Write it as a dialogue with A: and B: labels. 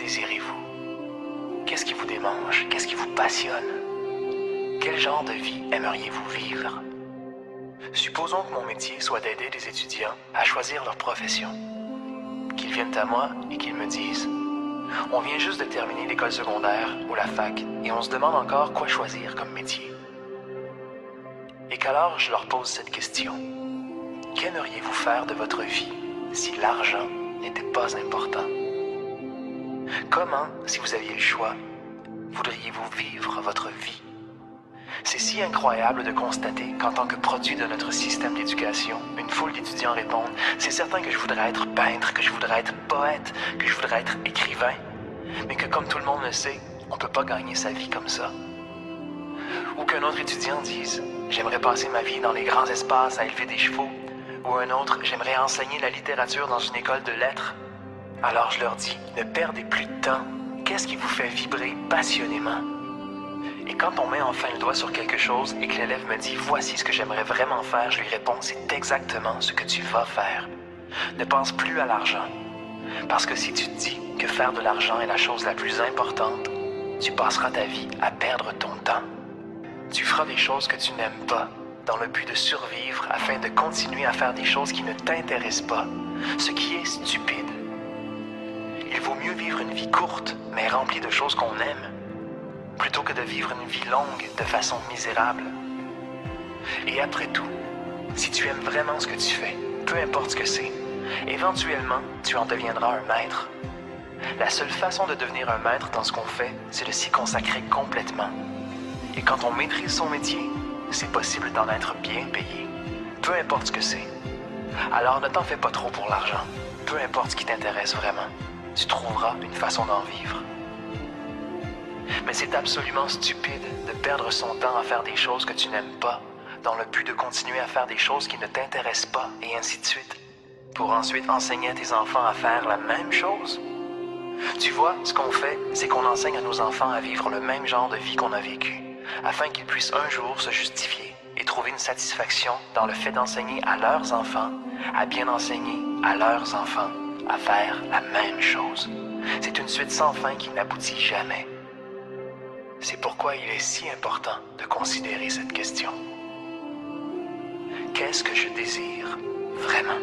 A: désirez-vous? Qu'est-ce qui vous démange? Qu'est-ce qui vous passionne? Quel genre de vie aimeriez-vous vivre? Supposons que mon métier soit d'aider des étudiants à choisir leur profession. Qu'ils viennent à moi et qu'ils me disent « On vient juste de terminer l'école secondaire ou la fac et on se demande encore quoi choisir comme métier. » Et qu'alors je leur pose cette question. Qu'aimeriez-vous faire de votre vie si l'argent n'était pas important? Comment, si vous aviez le choix, voudriez-vous vivre votre vie? C'est si incroyable de constater qu'en tant que produit de notre système d'éducation, une foule d'étudiants répondent « C'est certain que je voudrais être peintre, que je voudrais être poète, que je voudrais être écrivain. » Mais que comme tout le monde le sait, on ne peut pas gagner sa vie comme ça. Ou qu'un autre étudiant dise « J'aimerais passer ma vie dans les grands espaces à élever des chevaux. » Ou un autre « J'aimerais enseigner la littérature dans une école de lettres. » Alors je leur dis « Ne perdez plus de temps. Qu'est-ce qui vous fait vibrer passionnément? » Et quand on met enfin le doigt sur quelque chose et que l'élève me dit « Voici ce que j'aimerais vraiment faire », je lui réponds « C'est exactement ce que tu vas faire. Ne pense plus à l'argent. Parce que si tu te dis que faire de l'argent est la chose la plus importante, tu passeras ta vie à perdre ton temps. Tu feras des choses que tu n'aimes pas, dans le but de survivre afin de continuer à faire des choses qui ne t'intéressent pas, ce qui est stupide. Il vaut mieux vivre une vie courte, mais remplie de choses qu'on aime, plutôt que de vivre une vie longue de façon misérable. Et après tout, si tu aimes vraiment ce que tu fais, peu importe ce que c'est, éventuellement, tu en deviendras un maître. La seule façon de devenir un maître dans ce qu'on fait, c'est de s'y consacrer complètement. Et quand on maîtrise son métier, c'est possible d'en être bien payé, peu importe ce que c'est. Alors ne t'en fais pas trop pour l'argent, peu importe ce qui t'intéresse vraiment, tu trouveras une façon d'en vivre. Mais c'est absolument stupide de perdre son temps à faire des choses que tu n'aimes pas, dans le but de continuer à faire des choses qui ne t'intéressent pas, et ainsi de suite, pour ensuite enseigner à tes enfants à faire la même chose. Tu vois, ce qu'on fait, c'est qu'on enseigne à nos enfants à vivre le même genre de vie qu'on a vécu, afin qu'ils puissent un jour se justifier et trouver une satisfaction dans le fait d'enseigner à leurs enfants, à bien enseigner à leurs enfants, à faire la même chose. C'est une suite sans fin qui n'aboutit jamais. C'est pourquoi il est si important de considérer cette question. Qu'est-ce que je désire vraiment?